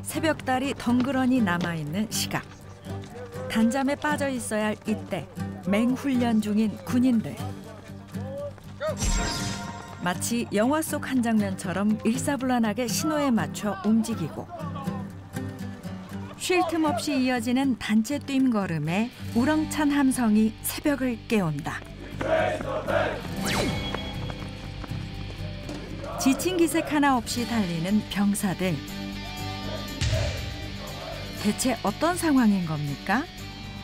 새벽달이 덩그러니 남아있는 시각. 단잠에 빠져 있어야 할 이때 맹훈련 중인 군인들. 마치 영화 속 한 장면처럼 일사불란하게 신호에 맞춰 움직이고 쉴 틈 없이 이어지는 단체 뜀걸음에 우렁찬 함성이 새벽을 깨운다. 지친 기색 하나 없이 달리는 병사들. 대체 어떤 상황인 겁니까?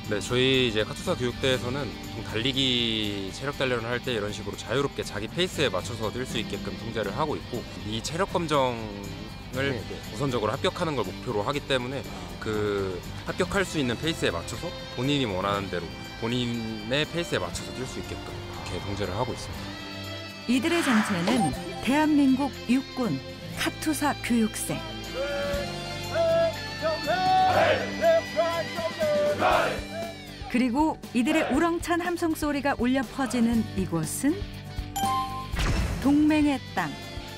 네, 저희 이제 카투사 교육대에서는 보통 달리기 체력 단련을 할 때 이런 식으로 자유롭게 자기 페이스에 맞춰서 뛸 수 있게끔 통제를 하고 있고, 이 체력 검정을 우선적으로 합격하는 걸 목표로 하기 때문에 그 합격할 수 있는 페이스에 맞춰서 본인이 원하는 대로 본인의 페이스에 맞춰서 뛸 수 있게끔 그렇게 통제를 하고 있습니다. 이들의 정체는 대한민국 육군 카투사 교육생. 그리고 이들의 우렁찬 함성 소리가 울려 퍼지는 이곳은 동맹의 땅,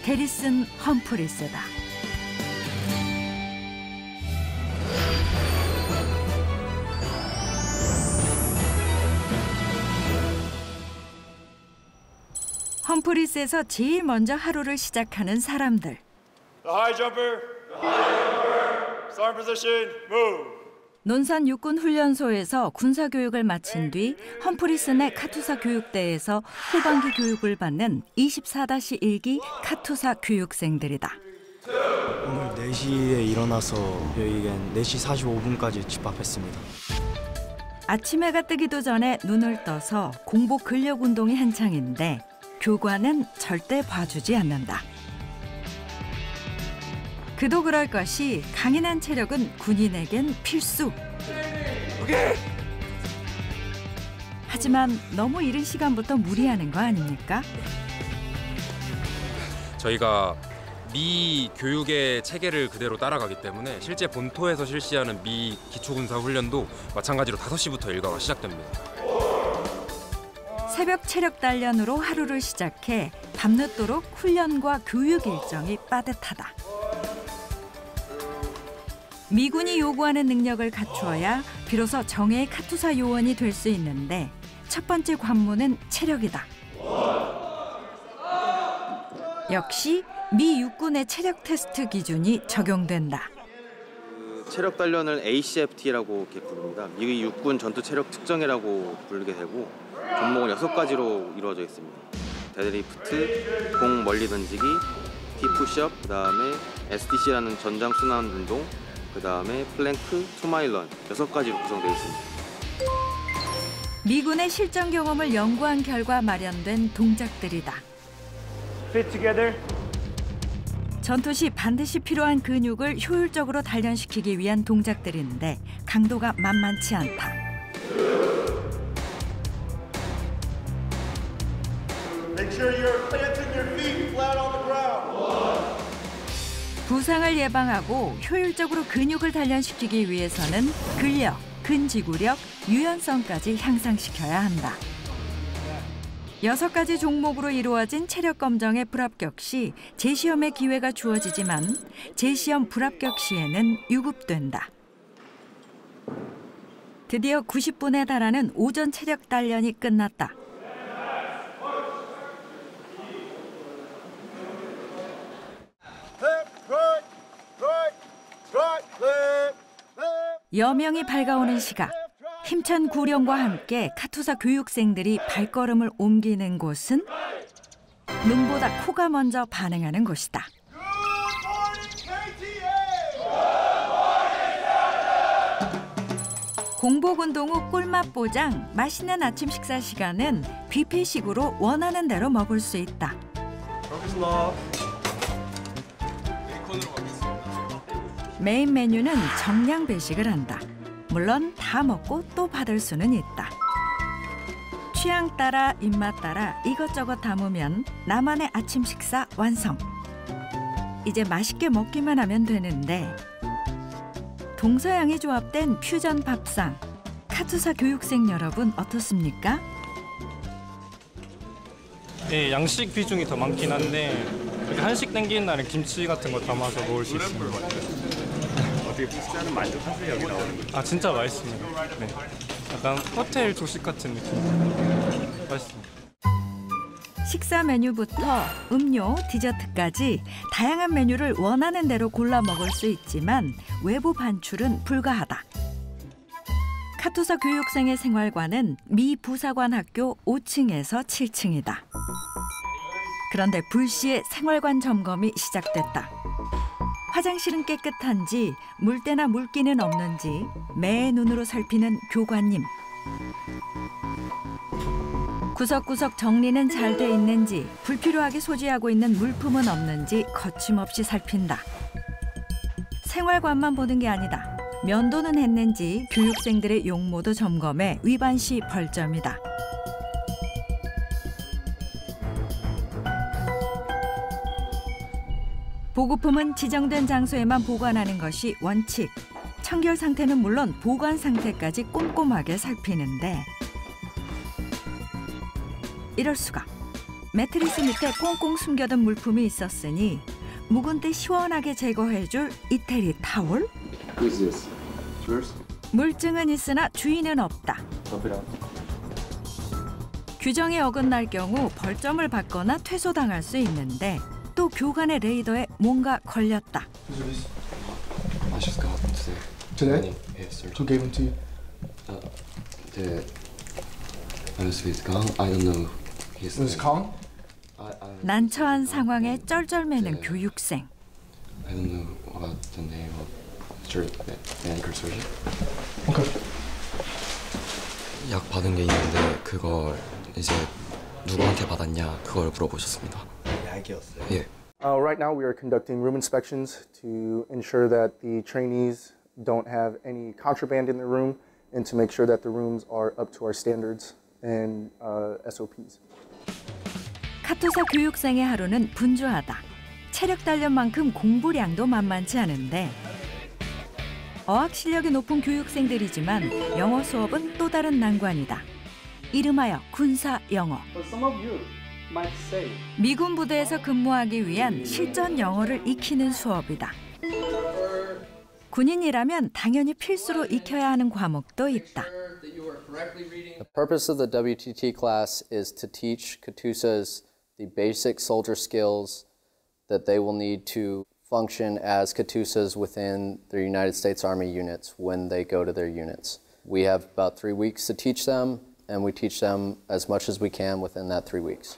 게리슨 험프리스다. 험프리스에서 제일 먼저 하루를 시작하는 사람들. The high jumper. Start position. Move. 논산 육군훈련소에서 군사교육을 마친 뒤 험프리스 내 카투사 교육대에서 후반기 교육을 받는 24-1기 카투사 교육생들이다. 오늘 4시에 일어나서 여기엔 4시 45분까지 집합했습니다. 아침 해가 뜨기도 전에 눈을 떠서 공복 근력 운동이 한창인데 교관은 절대 봐주지 않는다. 그도 그럴 것이 강인한 체력은 군인에겐 필수. 하지만 너무 이른 시간부터 무리하는 거 아닙니까? 저희가 미 교육의 체계를 그대로 따라가기 때문에 실제 본토에서 실시하는 미 기초군사 훈련도 마찬가지로 5시부터 일과가 시작됩니다. 새벽 체력 단련으로 하루를 시작해 밤늦도록 훈련과 교육 일정이 빠듯하다. 미군이 요구하는 능력을 갖추어야 비로소 정예의 카투사 요원이 될 수 있는데 첫 번째 관문은 체력이다. 역시 미 육군의 체력 테스트 기준이 적용된다. 체력 단련을 ACFT라고 이렇게 부릅니다. 미 육군 전투 체력 측정이라고 부르게 되고 종목은 6가지로 이루어져 있습니다. 데드리프트, 공 멀리 던지기, T-푸시업, 그다음에 SDC라는 전장 순환 운동, 그다음에 플랭크, 투마일런 6가지로 구성되어 있습니다. 미군의 실전 경험을 연구한 결과 마련된 동작들이다. Fit together. 전투 시 반드시 필요한 근육을 효율적으로 단련시키기 위한 동작들인데 강도가 만만치 않다. Make sure you're planting your feet flat on the ground. 부상을 예방하고 효율적으로 근육을 단련시키기 위해서는 근력, 근지구력, 유연성까지 향상시켜야 한다. 6가지 종목으로 이루어진 체력 검정의 불합격 시 재시험의 기회가 주어지지만 재시험 불합격 시에는 유급된다. 드디어 90분에 달하는 오전 체력 단련이 끝났다. 여명이 밝아오는 시각. 힘찬 구령과 함께 카투사 교육생들이 발걸음을 옮기는 곳은 눈보다 코가 먼저 반응하는 곳이다. 공복운동 후 꿀맛 보장, 맛있는 아침 식사 시간은 뷔페식으로 원하는 대로 먹을 수 있다. 메인 메뉴는 정량 배식을 한다. 물론 다 먹고 또 받을 수는 있다. 취향 따라 입맛 따라 이것저것 담으면 나만의 아침 식사 완성. 이제 맛있게 먹기만 하면 되는데 동서양이 조합된 퓨전 밥상. 카투사 교육생 여러분 어떻습니까? 네, 양식 비중이 더 많긴 한데 한식 땡기는 날은 김치 같은 거 담아서 먹을 수 있습니다. 식사는 만족하세요? 여기 나오는 거? 아 진짜 맛있습니다. 네. 약간 호텔 조식 같은 느낌. 맛있습니다. 식사 메뉴부터 음료, 디저트까지 다양한 메뉴를 원하는 대로 골라 먹을 수 있지만 외부 반출은 불가하다. 카투사 교육생의 생활관은 미 부사관 학교 5층에서 7층이다. 그런데 불시에 생활관 점검이 시작됐다. 화장실은 깨끗한지 물때나 물기는 없는지 매 눈으로 살피는 교관님. 구석구석 정리는 잘 돼 있는지 불필요하게 소지하고 있는 물품은 없는지 거침없이 살핀다. 생활관만 보는 게 아니다. 면도는 했는지 교육생들의 용모도 점검해 위반 시 벌점이다. 보급품은 지정된 장소에만 보관하는 것이 원칙. 청결 상태는 물론 보관 상태까지 꼼꼼하게 살피는데 이럴 수가. 매트리스 밑에 꽁꽁 숨겨둔 물품이 있었으니 묵은 때 시원하게 제거해줄 이태리 타월? 물증은 있으나 주인은 없다. 규정에 어긋날 경우 벌점을 받거나 퇴소당할 수 있는데 또 교관의 레이더에 뭔가 걸렸다. I just got today. Yes, sir. Who gave them to you? Honestly, it's gone. I don't know. It was Kong? 난처한 상황에 쩔쩔매는 교육생. I don't know about the name of medical surgeon. Okay. 약 받은 게 있는데 그걸 이제 누구한테 받았냐 그걸 물어보셨습니다. 약이었어요? 예. Right now we are conducting room inspections to ensure that the trainees don't have any contraband in the room and to make sure that the rooms are up to our standards and SOPs. 카투사 교육생의 하루는 분주하다. 체력 단련만큼 공부량도 만만치 않은데 어학 실력이 높은 교육생들이지만 영어 수업은 또 다른 난관이다. 이름하여 군사 영어. 미군 부대에서 근무하기 위한 실전 영어를 익히는 수업이다. 군인이라면 당연히 필수로 익혀야 하는 과목도 있다. The purpose of the WTT class is to teach Katusas the basic soldier skills that they will need to function as Katusas within their United States Army units when they go to their units. We have about 3 weeks to teach them, and we teach them as much as we can within that 3 weeks.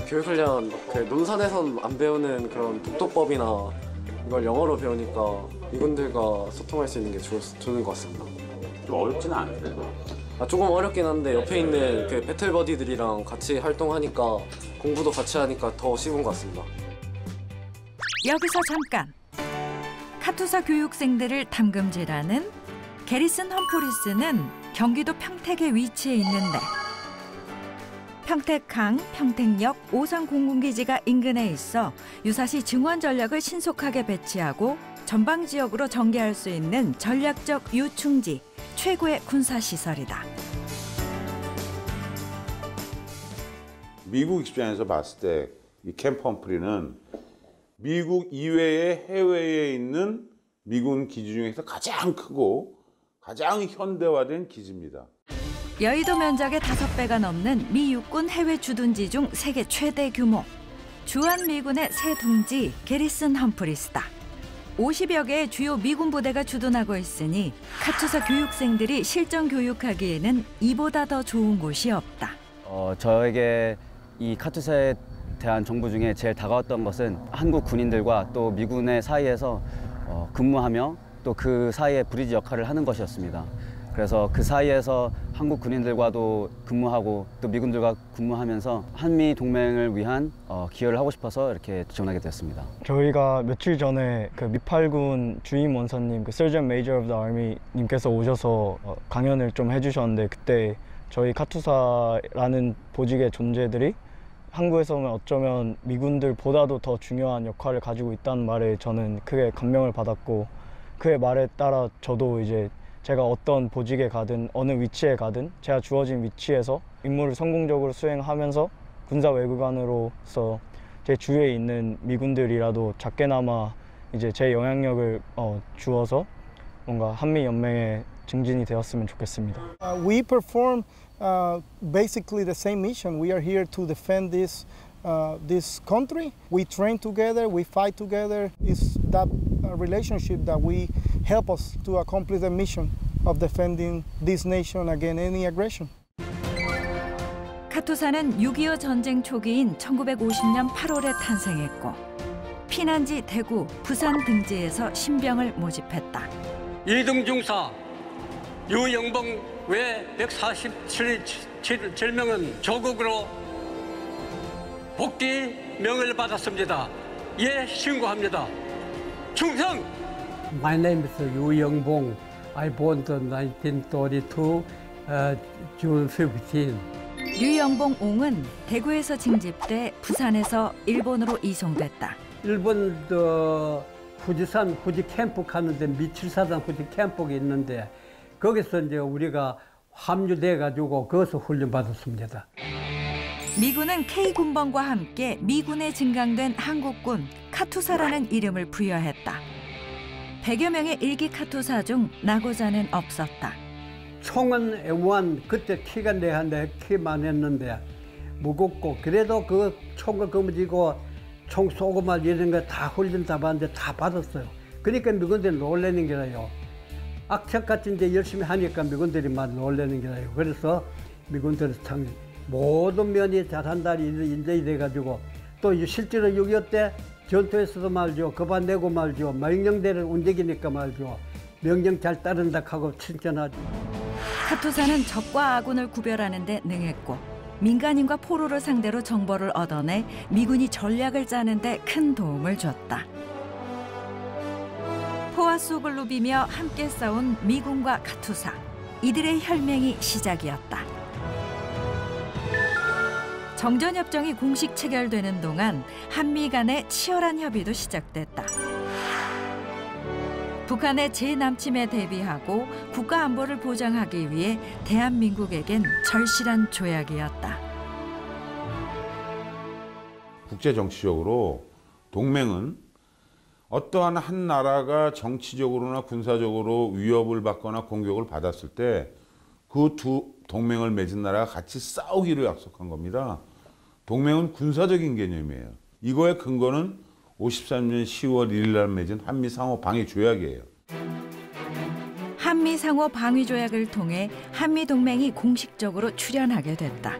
교육훈련 그 논산에선 안 배우는 그런 독도법이나 이걸 영어로 배우니까 미군들과 소통할 수 있는 게 좋은 것 같습니다. 좀 어렵지는 않아요? 조금 어렵긴 한데 옆에 있는 그 배틀버디들이랑 같이 활동하니까 공부도 같이 하니까 더 쉬운 것 같습니다. 여기서 잠깐. 카투사 교육생들을 담금질하는 게리슨 험프리스는 경기도 평택에 위치해 있는데 평택항, 평택역, 오산공군기지가 인근에 있어 유사시 증원 전력을 신속하게 배치하고 전방 지역으로 전개할 수 있는 전략적 요충지, 최고의 군사시설이다. 미국 입장에서 봤을 때 이 캠프 험프리는 미국 이외의 해외에 있는 미군 기지 중에서 가장 크고 가장 현대화된 기지입니다. 여의도 면적의 5배가 넘는 미 육군 해외 주둔지 중 세계 최대 규모. 주한미군의 새 둥지 게리슨 험프리스다. 50여 개의 주요 미군 부대가 주둔하고 있으니 카투사 교육생들이 실전 교육하기에는 이보다 더 좋은 곳이 없다. 저에게 이 카투사에 대한 정보 중에 제일 다가왔던 것은 한국 군인들과 또 미군의 사이에서 근무하며 또 그 사이에 브리지 역할을 하는 것이었습니다. 그래서 그 사이에서 한국 군인들과도 근무하고 또 미군들과 근무하면서 한미 동맹을 위한 기여를 하고 싶어서 이렇게 지원하게 되었습니다. 저희가 며칠 전에 그 미8군 주임 원사님, 그 Surgeon Major of the Army 님께서 오셔서 강연을 좀 해주셨는데 그때 저희 카투사라는 보직의 존재들이 한국에서는 어쩌면 미군들보다도 더 중요한 역할을 가지고 있다는 말에 저는 크게 감명을 받았고 그의 말에 따라 저도 이제 제가 어떤 보직에 가든 어느 위치에 가든 제가 주어진 위치에서 임무를 성공적으로 수행하면서 군사 외교관으로서 제 주위에 있는 미군들이라도 작게나마 이제 제 영향력을 주어서 뭔가 한미 연맹에 증진이 되었으면 좋겠습니다. We perform basically the same mission. We are here to defend this country. We train together, we fight together. It's that relationship that we help us to accomplish the mission of defending this nation against any aggression. 카투사는 6.25 전쟁 초기인 1950년 8월에 탄생했고 피난지 대구, 부산 등지에서 신병을 모집했다. 이등중사 유영봉 외 147명은 조국으로 복귀 명을 받았습니다. 예, 신고합니다. 충성! My name is Yu Yongbong. I born in 1932, June 15. 류영봉 옹은 대구에서 징집돼 부산에서 일본으로 이송됐다. 일본 후지산 후지 캠프 가는데 미칠사단 후지 캠프가 있는데 거기서 이제 우리가 합류돼 가지고 거기서 훈련 받았습니다. 미군은 K군번과 함께 미군에 증강된 한국군 카투사라는 이름을 부여했다. 100여 명의 일기 카투사 중 나고자는 없었다. 총은 M1 그때 키가 내한데 키만 했는데 무겁고 그래도 그 총을 거머쥐고 총 쏘고말 이런 거 다 훈련 다 받는데 다 받았어요. 그러니까 미군들이 놀라는 게라요. 악착같이 이제 열심히 하니까 미군들이 막 놀라는 게라요. 그래서 미군들이 참 모든 면이 잘한다 인정이 돼가지고 또 실제로 6.25 때 전투에서도 말죠. 거반내고 말죠. 명령대를 움직이니까 말죠. 명령 잘 따른다 하고 칭찬하죠. 카투사는 적과 아군을 구별하는 데 능했고 민간인과 포로를 상대로 정보를 얻어내 미군이 전략을 짜는 데 큰 도움을 줬다. 포화 속을 누비며 함께 싸운 미군과 카투사. 이들의 혈맹이 시작이었다. 정전협정이 공식 체결되는 동안 한미 간의 치열한 협의도 시작됐다. 북한의 재남침에 대비하고 국가 안보를 보장하기 위해 대한민국에겐 절실한 조약이었다. 국제 정치적으로 동맹은 어떠한 한 나라가 정치적으로나 군사적으로 위협을 받거나 공격을 받았을 때 그 두 동맹을 맺은 나라가 같이 싸우기로 약속한 겁니다. 동맹은 군사적인 개념이에요. 이거의 근거는 53년 10월 1일 날 맺은 한미 상호 방위 조약이에요. 한미 상호 방위 조약을 통해 한미 동맹이 공식적으로 출연하게 됐다.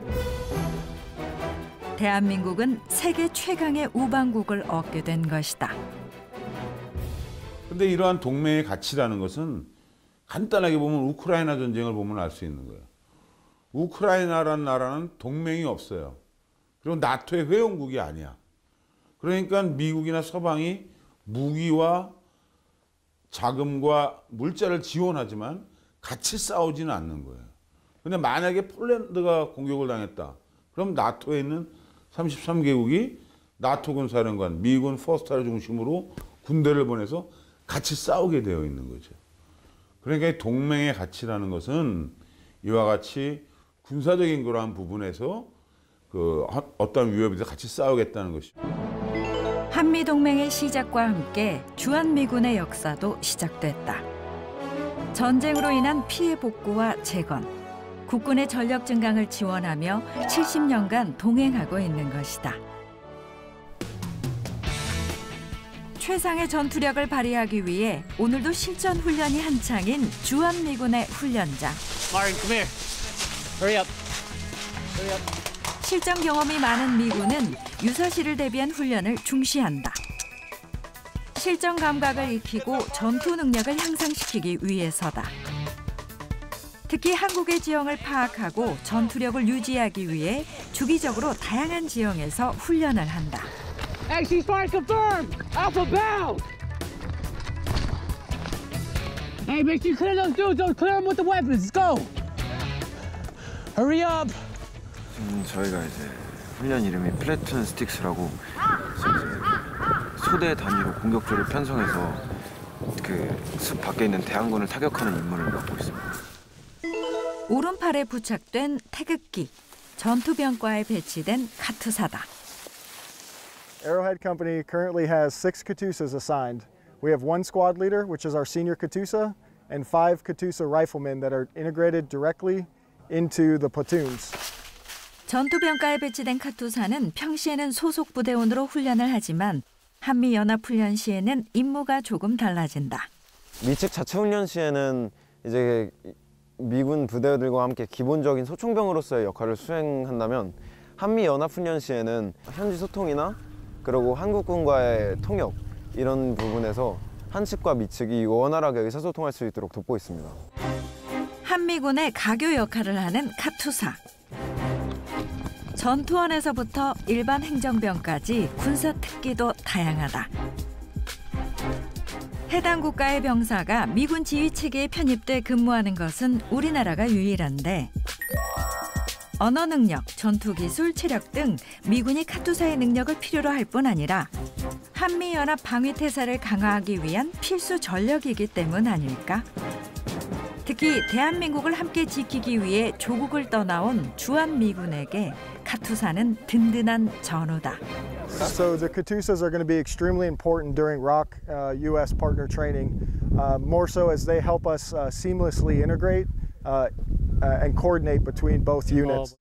대한민국은 세계 최강의 우방국을 얻게 된 것이다. 근데 이러한 동맹의 가치라는 것은 간단하게 보면 우크라이나 전쟁을 보면 알 수 있는 거예요. 우크라이나라는 나라는 동맹이 없어요. 그리고 나토의 회원국이 아니야. 그러니까 미국이나 서방이 무기와 자금과 물자를 지원하지만 같이 싸우지는 않는 거예요. 근데 만약에 폴란드가 공격을 당했다. 그럼 나토에 있는 33개국이 나토 군사령관, 미군 퍼스트를 중심으로 군대를 보내서 같이 싸우게 되어 있는 거죠. 그러니까 이 동맹의 가치라는 것은 이와 같이 군사적인 그러한 부분에서 그 어떤 위협에서 같이 싸우겠다는 것이죠. 한미동맹의 시작과 함께 주한미군의 역사도 시작됐다. 전쟁으로 인한 피해 복구와 재건, 국군의 전력 증강을 지원하며 70년간 동행하고 있는 것이다. 최상의 전투력을 발휘하기 위해 오늘도 실전 훈련이 한창인 주한미군의 훈련장. Martin, come here. Hurry up. Hurry up. 실전 경험이 많은 미군은 유사시를 대비한 훈련을 중시한다. 실전 감각을 익히고 전투 능력을 향상시키기 위해서다. 특히 한국의 지형을 파악하고 전투력을 유지하기 위해 주기적으로 다양한 지형에서 훈련을 한다. Axis fire confirmed. Alpha bound. Hey, make sure you clear those dudes. Don't clear them with the weapons. Let's go. Hurry up. 저희가 이제 훈련 이름이 플래툰 스틱스라고 소대 단위로 공격조를 편성해서 그 숲 밖에 있는 대항군을 타격하는 임무를 맡고 있습니다. 오른팔에 부착된 태극기, 전투병과에 배치된 카투사다. Arrowhead Company currently has 6 Katusas assigned. We have 1 squad leader, which is our senior Katusa, and 5 Katusa riflemen that are integrated directly into the platoons. 전투병가에 배치된 카투사는 평시에는 소속 부대원으로 훈련을 하지만 한미연합훈련 시에는 임무가 조금 달라진다. 미측 자체훈련 시에는 이제 미군 부대들과 함께 기본적인 소총병으로서의 역할을 수행한다면 한미연합훈련 시에는 현지 소통이나 그리고 한국군과의 통역 이런 부분에서 한측과 미측이 원활하게 의사소통할 수 있도록 돕고 있습니다. 한미군의 가교 역할을 하는 카투사. 전투원에서부터 일반 행정병까지 군사 특기도 다양하다. 해당 국가의 병사가 미군 지휘 체계에 편입돼 근무하는 것은 우리나라가 유일한데 언어 능력, 전투 기술, 체력 등 미군이 카투사의 능력을 필요로 할 뿐 아니라 한미연합 방위 태세를 강화하기 위한 필수 전력이기 때문 아닐까? 특히 대한민국을 함께 지키기 위해 조국을 떠나온 주한미군에게 카투사는 든든한 전우다. So the Katusas are going to be extremely important during ROC U.S. partner training, more so as they help us seamlessly integrate and coordinate between both units.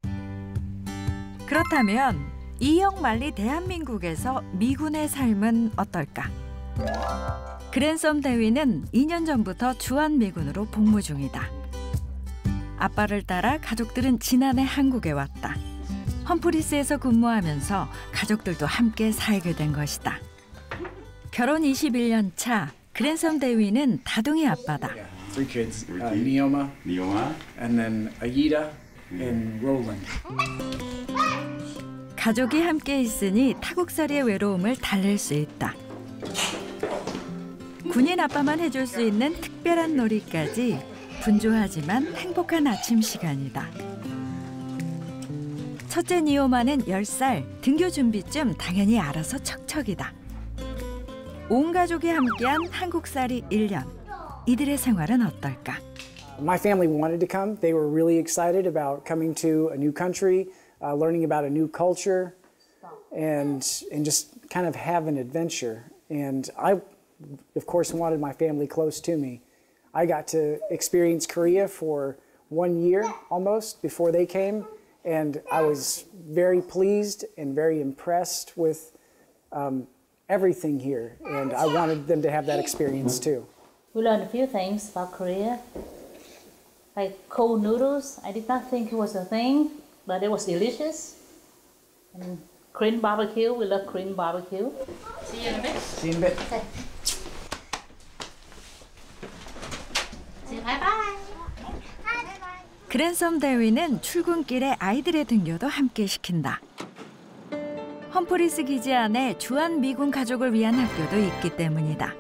그렇다면 이영 만리 대한민국에서 미군의 삶은 어떨까? 그랜섬 대위는 2년 전부터 주한미군으로 복무 중이다. 아빠를 따라 가족들은 지난해 한국에 왔다. 험프리스에서 근무하면서 가족들도 함께 살게 된 것이다. 결혼 21년 차 그랜섬 대위는 다둥이 아빠다. 3 kids, Neoma, and then Aida and Roland. 가족이 함께 있으니 타국살이의 외로움을 달랠 수 있다. 군인 아빠만 해줄 수 있는 특별한 놀이까지 분주하지만 행복한 아침 시간이다. 첫째 니오마는 10살, 등교 준비쯤 당연히 알아서 척척이다. 온 가족이 함께한 한국살이 1년. 이들의 생활은 어떨까? My family wanted to come. They were really excited about coming to a new country, learning about a new culture, and just kind of have an adventure. And I, of course, wanted my family close to me. I got to experience Korea for 1 year almost before they came, and I was very pleased and very impressed with everything here. And I wanted them to have that experience too. We learned a few things about Korea, like cold noodles. I did not think it was a thing, but it was delicious. And Korean barbecue, we love Korean barbecue. See you in a bit. See you in a bit. Okay. See you, bye-bye. 그랜섬 대위는 출근길에 아이들의 등교도 함께 시킨다. 험프리스 기지 안에 주한미군 가족을 위한 학교도 있기 때문이다.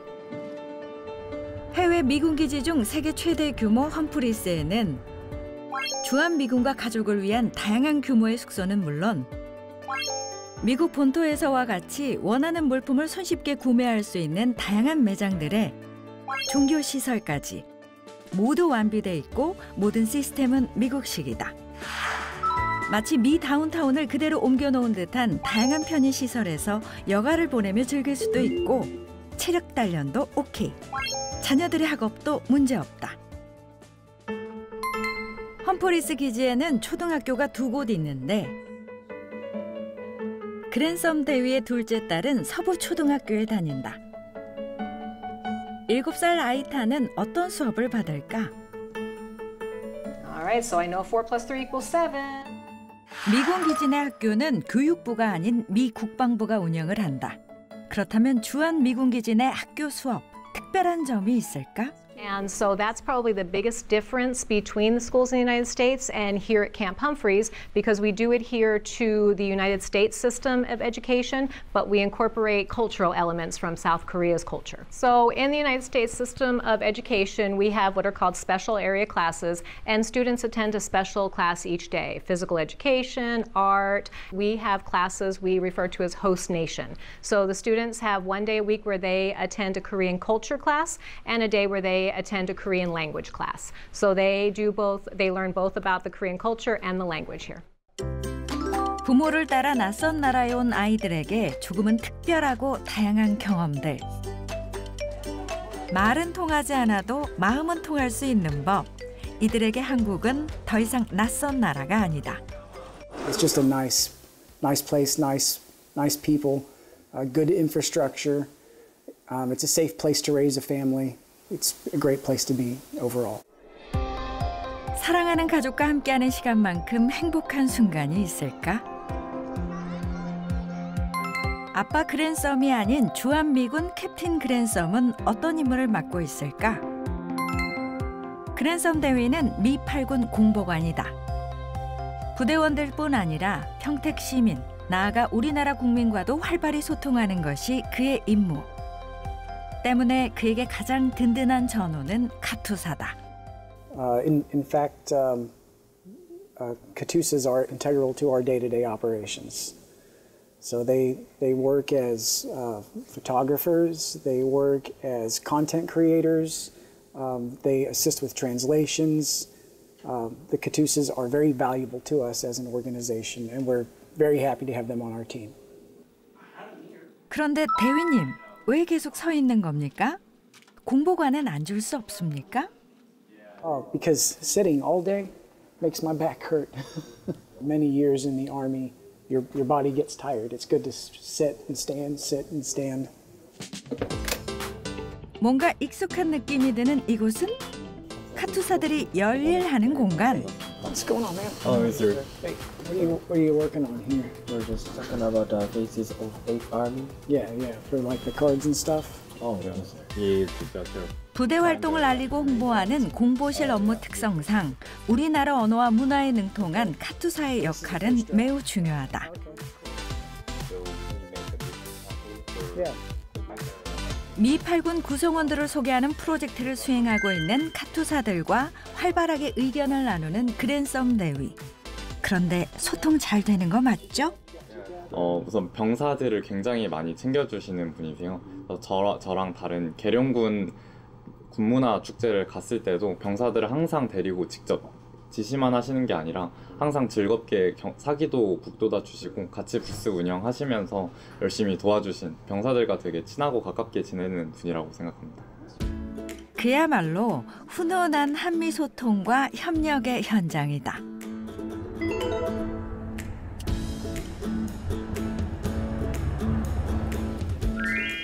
해외 미군 기지 중 세계 최대 규모 험프리스에는 주한미군과 가족을 위한 다양한 규모의 숙소는 물론 미국 본토에서와 같이 원하는 물품을 손쉽게 구매할 수 있는 다양한 매장들에 종교 시설까지 모두 완비돼 있고 모든 시스템은 미국식이다. 마치 미 다운타운을 그대로 옮겨놓은 듯한 다양한 편의 시설에서 여가를 보내며 즐길 수도 있고 체력 단련도 오케이. 자녀들의 학업도 문제없다. 험프리스 기지에는 초등학교가 2곳 있는데 그랜섬 대위의 둘째 딸은 서부 초등학교에 다닌다. 7살 아이타는 어떤 수업을 받을까? All right, so I know 4 + 3 = 7. 미군 기지 내 학교는 교육부가 아닌 미 국방부가 운영을 한다. 그렇다면 주한 미군 기지 내 학교 수업 특별한 점이 있을까? And so that's probably the biggest difference between the schools in the United States and here at Camp Humphreys, because we do adhere to the United States system of education, but we incorporate cultural elements from South Korea's culture. So in the United States system of education, we have what are called special area classes, and students attend a special class each day. Physical education, art. We have classes we refer to as host nation. So the students have 1 day a week where they attend a Korean culture class and a day where they attend a Korean language class. So they do both, they learn both about the Korean culture and the language here. 부모를 따라 낯선 나라에 온 아이들에게 조금은 특별하고 다양한 경험들. 말은 통하지 않아도 마음은 통할 수 있는 법. 이들에게 한국은 더 이상 낯선 나라가 아니다. It's just a nice place, nice people, good infrastructure. It's a safe place to raise a family. It's a great place to be overall. 사랑하는 가족과 함께하는 시간만큼 행복한 순간이 있을까? 아빠 그랜섬이 아닌 주한미군 캡틴 그랜섬은 어떤 임무를 맡고 있을까? 그랜섬 대위는 미 8군 공보관이다. 부대원들뿐 아니라 평택 시민, 나아가 우리나라 국민과도 활발히 소통하는 것이 그의 임무. 때문에 그에게 가장 든든한 전우는 카투사다. In fact, Katusas are integral to our day-to-day operations. So they work as photographers, they work as content creators, they assist with translations. The Katusas are very valuable to us as an organization, and we're very happy to have them on our team. 그런데 대위님, 왜 계속 서 있는 겁니까? 공보관은 앉을 수 없습니까? Because sitting all day makes my back hurt. Many years in the Army, your body gets tired. It's good to sit and stand. 뭔가 익숙한 느낌이 드는 이곳은 카투사들이 열일하는 공간. What's going on, man? Oh, sir. Hey, what are you working on here? We're just talking about the faces of 8th Army. Yeah, for like the cards and stuff. Oh, yes. Yeah, 부대 활동을 알리고 홍보하는 공보실 업무 특성상 우리나라 언어와 문화에 능통한 카투사의 역할은 매우 중요하다. 미 8군 구성원들을 소개하는 프로젝트를 수행하고 있는 카투사들과 활발하게 의견을 나누는 그랜섬 대위. 그런데 소통 잘 되는 거 맞죠? 우선 병사들을 굉장히 많이 챙겨주시는 분이세요. 저랑 다른 계룡군 군문화 축제를 갔을 때도 병사들을 항상 데리고 직접 지시만 하시는 게 아니라 항상 즐겁게 사기도 북돋아 주시고 같이 부스 운영하시면서 열심히 도와주신 병사들과 되게 친하고 가깝게 지내는 분이라고 생각합니다. 그야말로 훈훈한 한미 소통과 협력의 현장이다.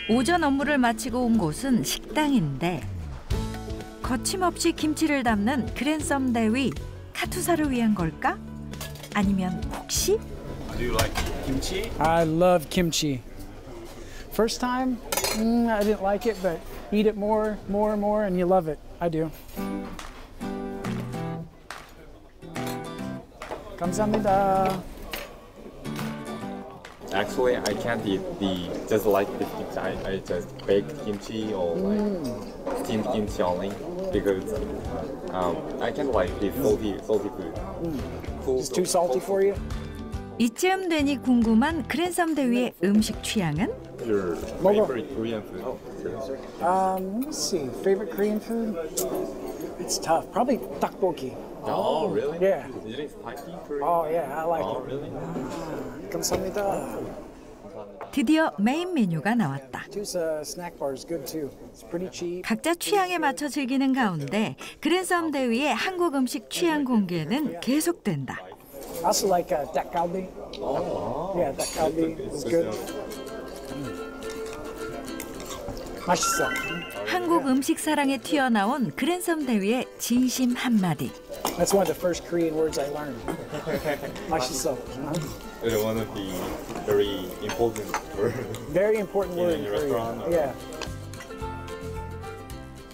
오전 업무를 마치고 온 곳은 식당인데 거침없이 김치를 담는 그랜섬 대위, 카투사를 위한 걸까? 아니면 혹시? Do you like kimchi? I love kimchi. First time, I didn't like it, but eat it more and you love it. I do. 감사합니다. Actually, I can't eat just like this kimchi. I just baked kimchi or like steamed kimchi only because I can't like this salty food. It's too salty for you? 이쯤 되니 궁금한 그랜섬 대위의 음식 취향은? Your favorite Korean food? Let's see. Favorite Korean food? It's tough. Probably tteokbokki. Oh, really? Yeah. Is it spicy? Oh, yeah. I like Oh, it. really? 감사합니다. 드디어 메인 메뉴가 나왔다. Katusa snack bar is good too. It's pretty cheap. 각자 취향에 맞춰 즐기는 가운데 그랜섬 대위의 한국 음식 취향 공개는 계속된다. I also like dak galbi. Yeah, dak galbi is good. 맛있어. 한국 음식 사랑에 튀어나온 그랜섬 대위의 진심 한마디. That's one of the first Korean words I learned. 맛있어. It's one of the very important words. Very important word in your restaurant. Yeah.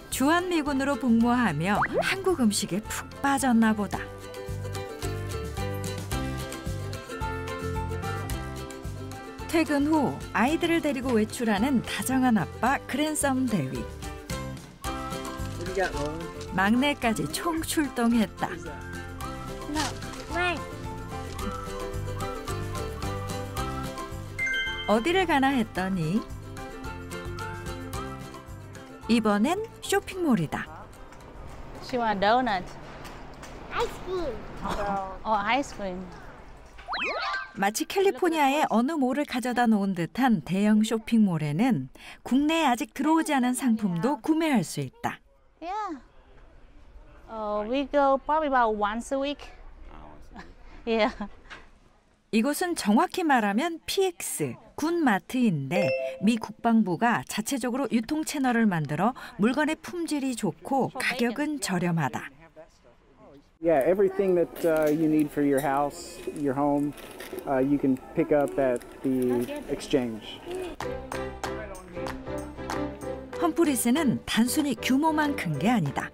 주한미군으로 복무하며 한국 음식에 푹 빠졌나 보다. 퇴근 후 아이들을 데리고 외출하는 다정한 아빠 그랜섬 대위. 막내까지 총출동했다. 어디를 가나 했더니 이번엔 쇼핑몰이다. She want donut. Ice cream. Oh, ice cream. 마치 캘리포니아의 어느 몰을 가져다 놓은 듯한 대형 쇼핑몰에는 국내에 아직 들어오지 않은 상품도 구매할 수 있다. Yeah. We go probably about once a week. Yeah. 이곳은 정확히 말하면 PX, 군마트인데 미 국방부가 자체적으로 유통 채널을 만들어 물건의 품질이 좋고 가격은 저렴하다. Yeah, everything that you need for your house, your home, you can pick up at the exchange. 험프리스는 단순히 규모만 큰 게 아니다.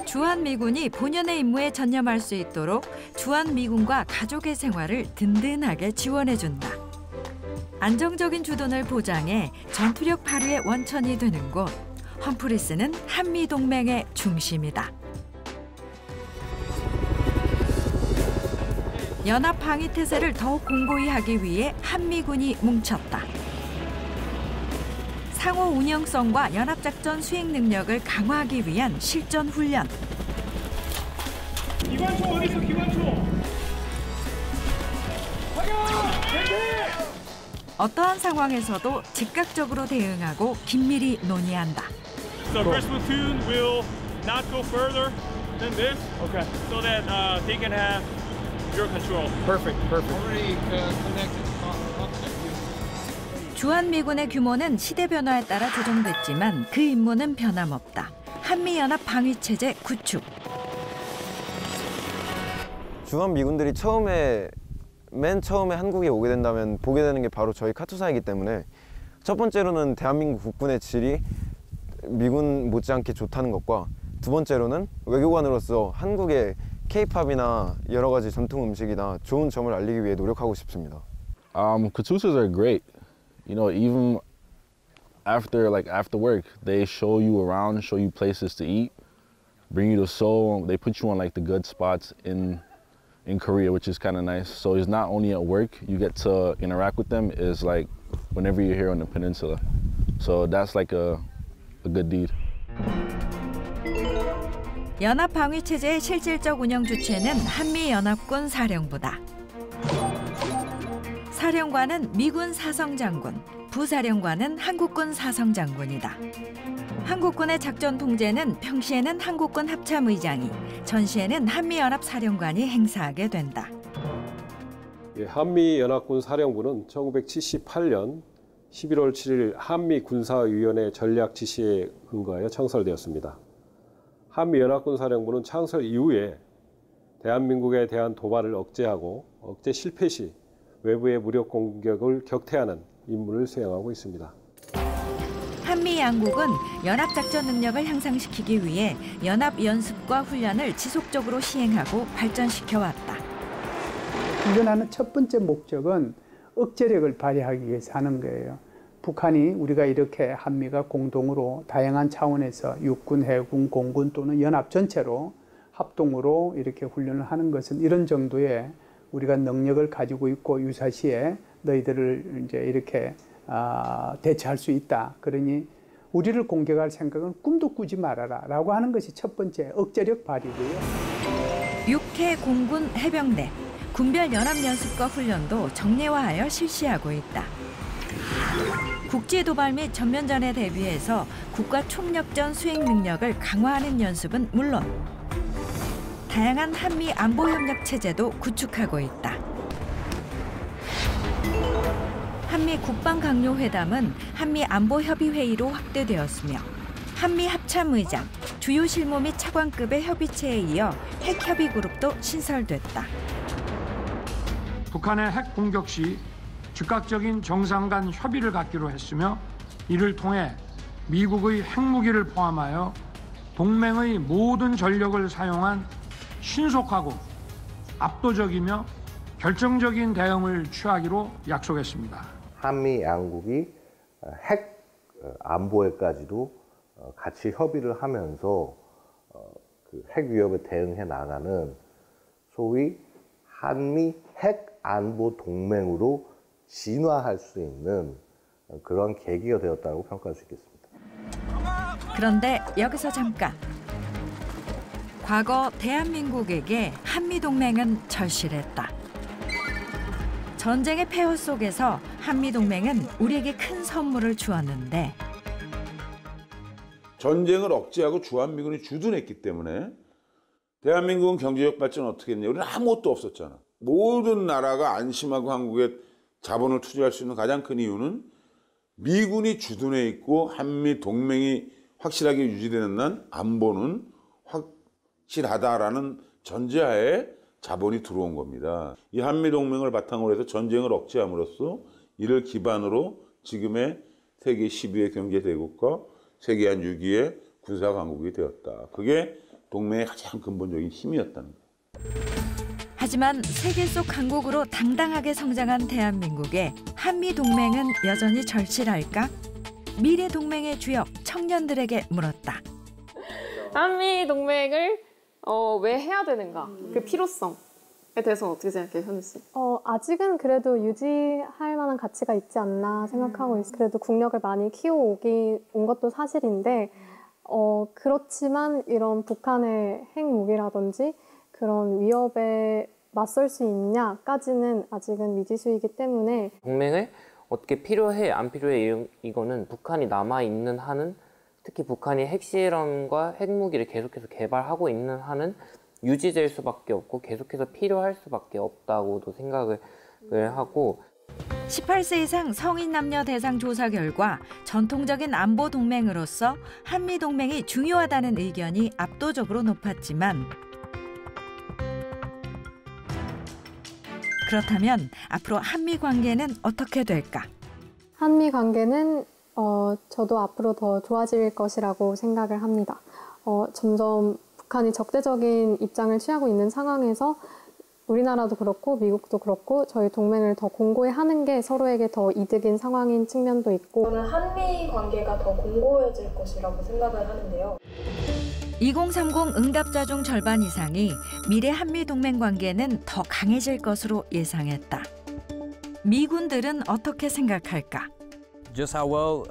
주한미군이 본연의 임무에 전념할 수 있도록 주한미군과 가족의 생활을 든든하게 지원해준다. 안정적인 주둔을 보장해 전투력 발휘의 원천이 되는 곳, 험프리스는 한미동맹의 중심이다. 연합 방위 태세를 더욱 공고히 하기 위해 한미군이 뭉쳤다. 상호 운영성과 연합작전 수행 능력을 강화하기 위한 실전 훈련. 기관총 어디 있어, 기관총? 어떠한 상황에서도 즉각적으로 대응하고 긴밀히 논의한다. So first platoon will not go further than this. Okay. So that they can have your control. Perfect. Already connected. 주한미군의 규모는 시대 변화에 따라 조정됐지만 그 임무는 변함없다. 한미연합 방위체제 구축. 주한미군들이 맨 처음에 한국에 오게 된다면 보게 되는 게 바로 저희 카투사이기 때문에 첫 번째로는 대한민국 국군의 질이 미군 못지않게 좋다는 것과 두 번째로는 외교관으로서 한국의 K-팝이나 여러 가지 전통 음식이나 좋은 점을 알리기 위해 노력하고 싶습니다. Katusas are great. You know, even after work, they show you around, show you places to eat, bring you to Seoul. They put you on like the good spots in Korea, which is kind of nice. So it's not only at work, you get to interact with them, is like whenever you're here on the peninsula. So that's like a good deed. 연합 방위 체제의 실질적 운영 주체는 한미연합군 사령부다. 사령관은 미군 사성장군, 부사령관은 한국군 사성장군이다. 한국군의 작전 통제는 평시에는 한국군 합참의장이, 전시에는 한미연합 사령관이 행사하게 된다. 한미연합군 사령부는 1978년 11월 7일 한미군사위원회 전략 지시에 근거하여 창설되었습니다. 한미연합군 사령부는 창설 이후에 대한민국에 대한 도발을 억제하고 억제 실패 시 외부의 무력 공격을 격퇴하는 임무를 수행하고 있습니다. 한미 양국은 연합작전 능력을 향상시키기 위해 연합 연습과 훈련을 지속적으로 시행하고 발전시켜왔다. 훈련하는 첫 번째 목적은 억제력을 발휘하기 위해서 하는 거예요. 북한이 우리가 이렇게 한미가 공동으로 다양한 차원에서 육군, 해군, 공군 또는 연합 전체로 합동으로 이렇게 훈련을 하는 것은 이런 정도의 우리가 능력을 가지고 있고 유사시에 너희들을 이제 이렇게 대처할 수 있다. 그러니 우리를 공격할 생각은 꿈도 꾸지 말아라 라고 하는 것이 첫 번째 억제력 발휘고요. 육해 공군 해병대, 군별 연합연습과 훈련도 정례화하여 실시하고 있다. 국지도발 및 전면전에 대비해서 국가 총력전 수행 능력을 강화하는 연습은 물론 다양한 한미 안보협력 체제도 구축하고 있다. 한미 국방강요회담은 한미 안보협의회의로 확대되었으며 한미 합참의장, 주요 실무 및 차관급의 협의체에 이어 핵협의그룹도 신설됐다. 북한의 핵 공격 시 즉각적인 정상 간 협의를 갖기로 했으며 이를 통해 미국의 핵무기를 포함하여 동맹의 모든 전력을 사용한 신속하고 압도적이며 결정적인 대응을 취하기로 약속했습니다. 한미 양국이 핵 안보에까지도 같이 협의를 하면서 그 핵 위협에 대응해 나가는 소위 한미 핵 안보 동맹으로 진화할 수 있는 그런 계기가 되었다고 평가할 수 있겠습니다. 그런데 여기서 잠깐. 과거 대한민국에게 한미동맹은 절실했다. 전쟁의 폐허 속에서 한미동맹은 우리에게 큰 선물을 주었는데 전쟁을 억제하고 주한미군이 주둔했기 때문에 대한민국은 경제적 발전 어떻게 했냐. 우리는 아무것도 없었잖아. 모든 나라가 안심하고 한국에 자본을 투자할 수 있는 가장 큰 이유는 미군이 주둔해 있고 한미 동맹이 확실하게 유지되는 한 안보는 확실하다라는 전제하에 자본이 들어온 겁니다. 이 한미 동맹을 바탕으로 해서 전쟁을 억제함으로써 이를 기반으로 지금의 세계 10위의 경제 대국과 세계 한 6위의 군사 강국이 되었다. 그게 동맹의 가장 근본적인 힘이었다는 거예요. 하지만 세계 속 강국으로 당당하게 성장한 대한민국에 한미 동맹은 여전히 절실할까? 미래 동맹의 주역 청년들에게 물었다. 한미 동맹을 왜 해야 되는가? 그 필요성에 대해서는 어떻게 생각해요, 현우 씨? 아직은 그래도 유지할 만한 가치가 있지 않나 생각하고 있어요. 그래도 국력을 많이 키워온 것도 사실인데 그렇지만 이런 북한의 핵무기라든지 그런 위협에 맞설 수 있냐까지는 아직은 미지수이기 때문에 동맹을 어떻게 필요해 안 필요해 이거는 북한이 남아있는 한은 특히 북한이 핵실험과 핵무기를 계속해서 개발하고 있는 한은 유지될 수밖에 없고 계속해서 필요할 수밖에 없다고도 생각을 하고 18세 이상 성인 남녀 대상 조사 결과 전통적인 안보 동맹으로서 한미 동맹이 중요하다는 의견이 압도적으로 높았지만 그렇다면 앞으로 한미 관계는 어떻게 될까? 한미 관계는 저도 앞으로 더 좋아질 것이라고 생각을 합니다. 점점 북한이 적대적인 입장을 취하고 있는 상황에서 우리나라도 그렇고 미국도 그렇고 저희 동맹을 더 공고히 하는 게 서로에게 더 이득인 상황인 측면도 있고 저는 한미 관계가 더 공고해질 것이라고 생각을 하는데요. 2030 응답자 중 절반 이상이 미래 한미 동맹 관계는 더 강해질 것으로 예상했다. 미군들은 어떻게 생각할까? Just how well,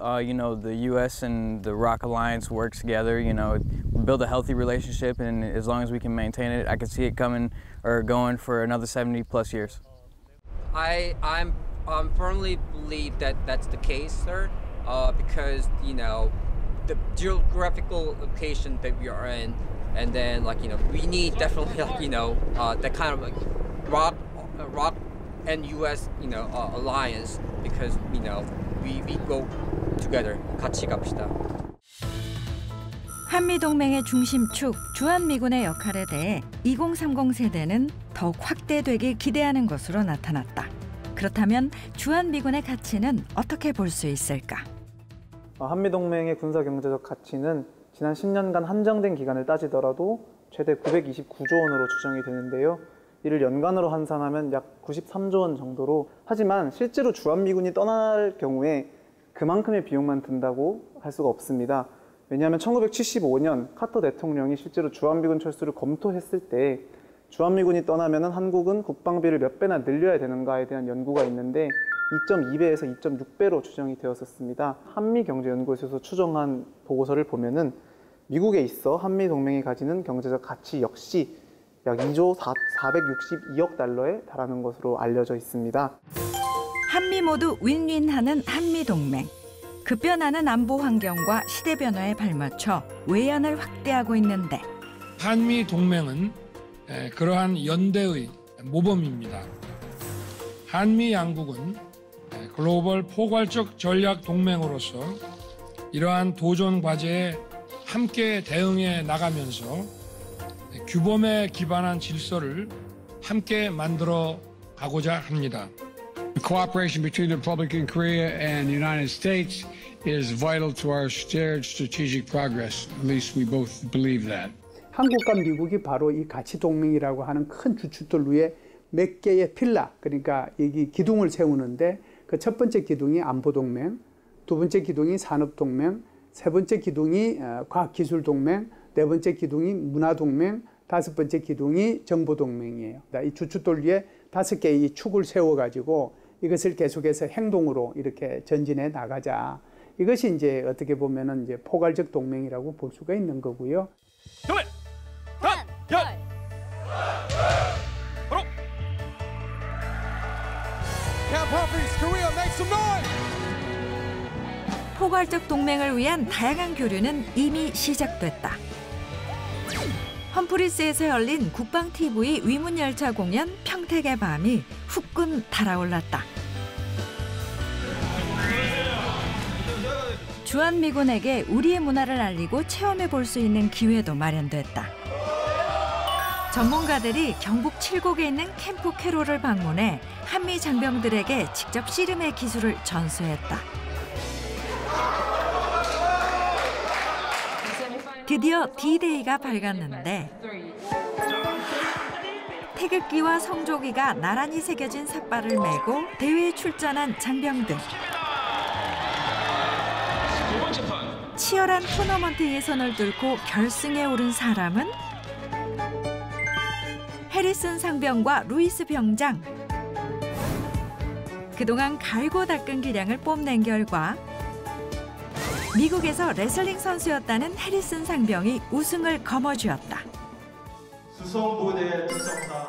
the U.S. and the ROK alliance works together. Build a healthy relationship, and as long as we can maintain it, I can see it coming or going for another 70+ years. I firmly believe that that's the case, sir, because the geographical location that we are in, and then we need definitely that kind of ROK and U.S. alliance because we go together. 같이 갑시다. 한미 동맹의 중심축 주한미군의 역할에 대해 2030 세대는 더욱 확대되길 기대하는 것으로 나타났다. 그렇다면 주한미군의 가치는 어떻게 볼 수 있을까? 한미동맹의 군사경제적 가치는 지난 10년간 한정된 기간을 따지더라도 최대 929조 원으로 추정이 되는데요. 이를 연간으로 환산하면 약 93조 원 정도로 하지만 실제로 주한미군이 떠날 경우에 그만큼의 비용만 든다고 할 수가 없습니다. 왜냐하면 1975년 카터 대통령이 실제로 주한미군 철수를 검토했을 때 주한미군이 떠나면 한국은 국방비를 몇 배나 늘려야 되는가에 대한 연구가 있는데 2.2배에서 2.6배로 추정이 되었었습니다. 한미경제연구소에서 추정한 보고서를 보면은 미국에 있어 한미동맹이 가지는 경제적 가치 역시 약 2조 462억 달러에 달하는 것으로 알려져 있습니다. 한미 모두 윈윈하는 한미동맹. 급변하는 안보 환경과 시대 변화에 발맞춰 외연을 확대하고 있는데 한미동맹은 그러한 연대의 모범입니다. 한미 양국은 글로벌 포괄적 전략 동맹으로서 이러한 도전 과제에 함께 대응해 나가면서 규범에 기반한 질서를 함께 만들어 가고자 합니다. The cooperation between the Republic of Korea and the United States is vital to our shared strategic progress. At least we both believe that. 한국과 미국이 바로 이 가치 동맹이라고 하는 큰 주춧돌 위에 몇 개의 필라, 그러니까 여기 기둥을 세우는데 그 첫 번째 기둥이 안보동맹, 두 번째 기둥이 산업동맹, 세 번째 기둥이 과학기술동맹, 네 번째 기둥이 문화동맹, 다섯 번째 기둥이 정보동맹이에요. 이 주춧돌 위에 5개의 이 축을 세워가지고 이것을 계속해서 행동으로 이렇게 전진해 나가자. 이것이 이제 어떻게 보면은 이제 포괄적 동맹이라고 볼 수가 있는 거고요. Camp Humphreys, Korea, make some noise! 포괄적 동맹을 위한 다양한 교류는 이미 시작됐다. 험프리스에서 열린 국방-TV 위문열차 공연 평택의 밤이 후끈 달아올랐다. 주한미군에게 우리의 문화를 알리고 체험해 볼 수 있는 기회도 마련됐다. 전문가들이 경북 7곡에 있는 캠프 캐롤을 방문해 한미 장병들에게 직접 씨름의 기술을 전수했다. 드디어 D-Day가 밝았는데 태극기와 성조기가 나란히 새겨진 삿발을 메고 대회에 출전한 장병들. 치열한 토너먼트 예선을 뚫고 결승에 오른 사람은 해리슨 상병과 루이스 병장. 그동안 갈고 닦은 기량을 뽐낸 결과 미국에서 레슬링 선수였다는 해리슨 상병이 우승을 거머쥐었다.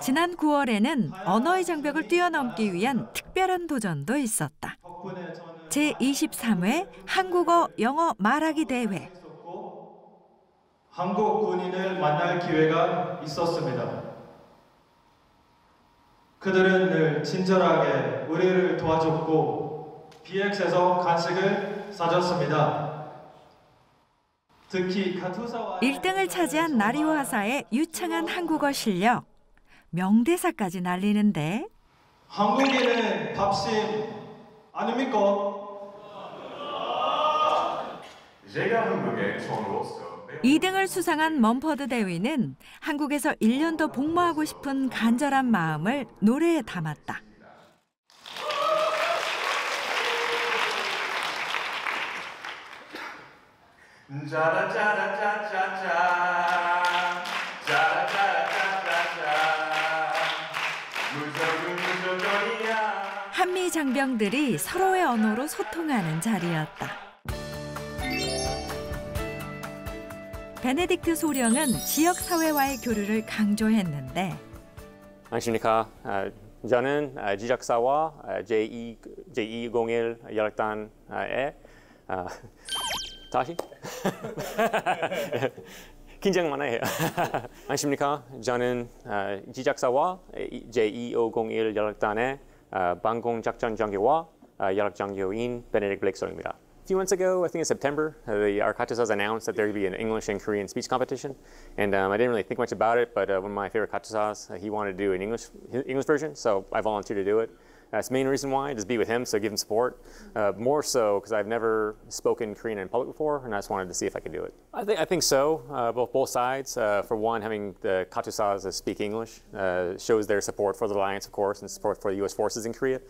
지난 9월에는 언어의 장벽을 뛰어넘기 위한 특별한 도전도 있었다. 제23회 한국어 영어 말하기 대회. 한국 군인을 만날 기회가 있었습니다. 그들은 늘 친절하게 우리를 도와줬고 BX에서 간식을 사줬습니다. 특히 카투사와 1등을 차지한 나리화사의 유창한 한국어 실력. 명대사까지 날리는데 한국인은 밥심 아닙니까? 제가 한국에 처음으로 2등을 수상한 멈퍼드 대위는 한국에서 1년 더 복무하고 싶은 간절한 마음을 노래에 담았다. 한미 장병들이 서로의 언어로 소통하는 자리였다. 베네딕트 소령은 지역 사회와의 교류를 강조했는데 안녕하십니까. 저는 지작사와 제201 연락단의 다시? 긴장 많이 해요. 안녕하십니까. 저는 지작사와 제2501 연락단의 방공작전장교와 연락장교인 베네딕트 블랙솔입니다. A few months ago, I think in September, our Katusas announced that there would be an English and Korean speech competition, and I didn't really think much about it. But one of my favorite Katusas, he wanted to do an English version, so I volunteered to do it. That's the main reason why, just be with him, so give him support. More so because I've never spoken Korean in public before, and I just wanted to see if I could do it. I think so. Both sides. For one, having the Katusas speak English shows their support for the alliance, of course, and support for the U.S. forces in Korea.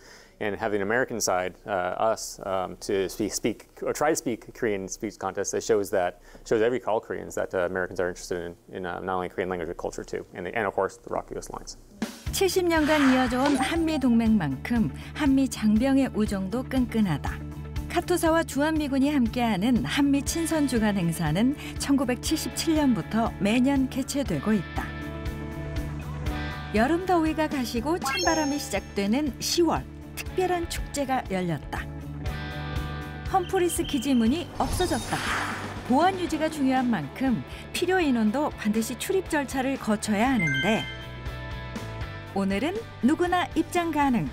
And having the American side, us, to speak or try to speak Korean speech contest, it shows every all Koreans that Americans are interested in not only Korean language but culture too, and of course the ROK U.S. Alliance. 70년간 이어져온 한미 동맹만큼 한미 장병의 우정도 끈끈하다. 카투사와 주한미군이 함께하는 한미 친선 주간 행사는 1977년부터 매년 개최되고 있다. 여름 더위가 가시고 찬바람이 시작되는 10월. 특별한 축제가 열렸다. 험프리스 기지문이 없어졌다. 보안 유지가 중요한 만큼 필요 인원도 반드시 출입 절차를 거쳐야 하는데 오늘은 누구나 입장 가능.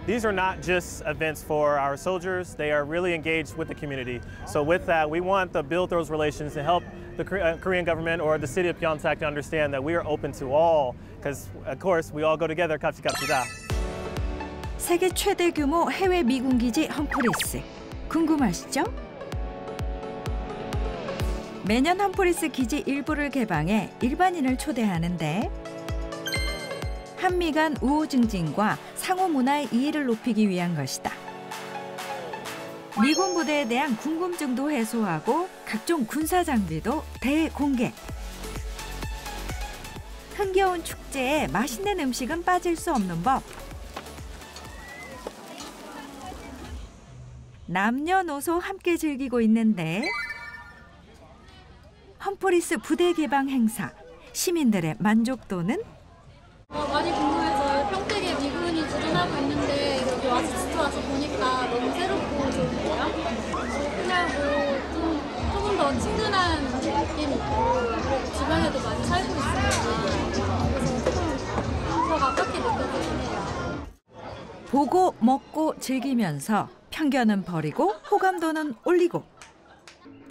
These are not just events for our soldiers, they are really engaged with the community. So with that, we want to build those relations to help the Korean government or the city of Pyeongtaek to understand that we are open to all, because of course we all go together, 같이 갑시다. 세계 최대 규모 해외 미군 기지 험프리스. 궁금하시죠? 매년 험프리스 기지 일부를 개방해 일반인을 초대하는데 한미 간 우호 증진과 상호 문화의 이해를 높이기 위한 것이다. 미군 부대에 대한 궁금증도 해소하고 각종 군사 장비도 대공개. 흥겨운 축제에 맛있는 음식은 빠질 수 없는 법. 남녀노소 함께 즐기고 있는데 험프리스 부대 개방 행사, 시민들의 만족도는? 많이 궁금해서요. 평택에 미군이 주둔하고 와서 보니까 너무 새롭고 좋은데요. 그냥 조금 더 친근한 느낌이 있고 그리고 주변에도 많이 살고 있으니까 그래서 조금 더 가깝게 느껴지긴 해요. 보고 먹고 즐기면서 편견은 버리고 호감도는 올리고.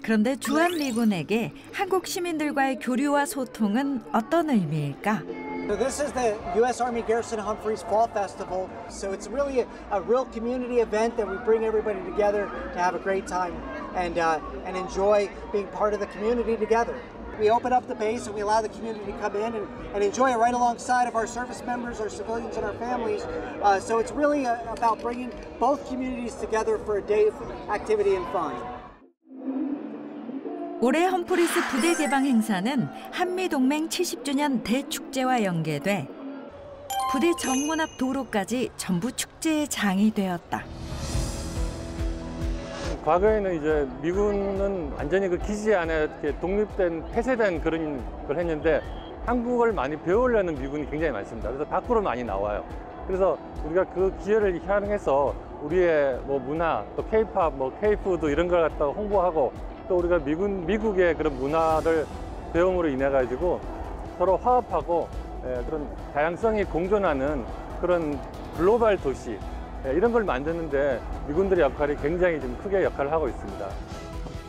그런데 주한미군에게 한국 시민들과의 교류와 소통은 어떤 의미일까? So this is the U.S. Army Garrison Humphreys Fall Festival. So it's really a real community event that we bring everybody together to have a great time and enjoy being part of the community together. We open up the base and we allow the community to come in and enjoy it right alongside of our service members, our civilians, and our families. So it's really about bringing both communities together for a day of activity and fun. 올해 험프리스 부대 개방 행사는 한미동맹 70주년 대축제와 연계돼 부대 정문 앞 도로까지 전부 축제의 장이 되었다. 과거에는 이제 미군은 완전히 그 기지 안에 이렇게 독립된 폐쇄된 그런 걸 했는데 한국을 많이 배우려는 미군이 굉장히 많습니다. 그래서 밖으로 많이 나와요. 그래서 우리가 그 기회를 활용해서 우리의 뭐 문화, 또 K-팝, 뭐 K-푸드 이런 걸 갖다가 홍보하고 또 우리가 미국의 그런 문화를 배움으로 인해 가지고 서로 화합하고 그런 다양성이 공존하는 그런 글로벌 도시 이런 걸 만드는데 미군들의 역할이 굉장히 좀 크게 역할을 하고 있습니다.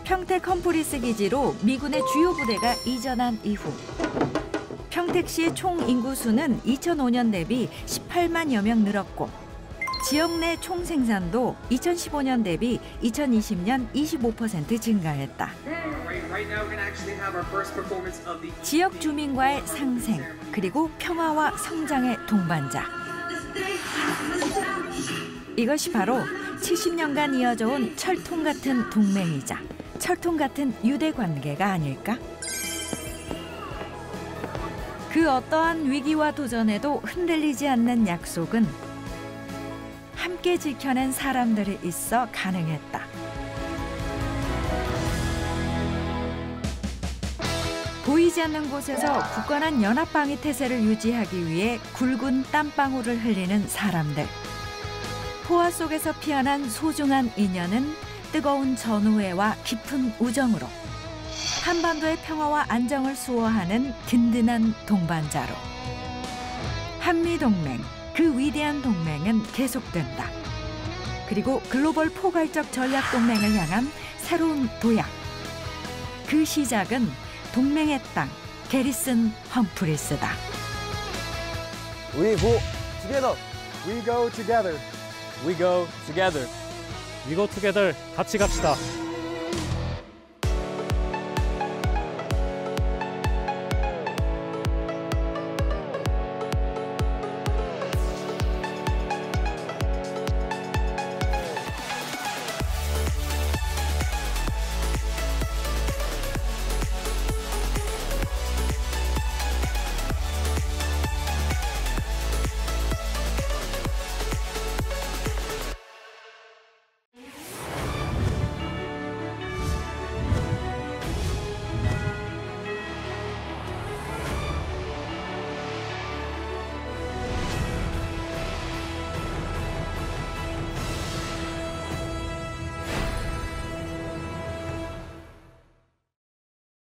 평택 험프리스 기지로 미군의 주요 부대가 이전한 이후 평택시의 총 인구수는 2005년 대비 18만여 명 늘었고 지역 내 총 생산도 2015년 대비 2020년 25% 증가했다. 지역 주민과의 상생, 그리고 평화와 성장의 동반자. 이것이 바로 70년간 이어져 온 철통 같은 동맹이자 철통 같은 유대 관계가 아닐까? 그 어떠한 위기와 도전에도 흔들리지 않는 약속은 함께 지켜낸 사람들이 있어 가능했다. 보이지 않는 곳에서 굳건한 연합방위 태세를 유지하기 위해 굵은 땀방울을 흘리는 사람들. 포화 속에서 피어난 소중한 인연은 뜨거운 전우애와 깊은 우정으로 한반도의 평화와 안정을 수호하는 든든한 동반자로 한미동맹, 그 위대한 동맹은 계속된다. 그리고 글로벌 포괄적 전략동맹을 향한 새로운 도약. 그 시작은 동맹의 땅, 게리슨 험프리스다. We go together. We go together. We go together. We go together. 같이 갑시다.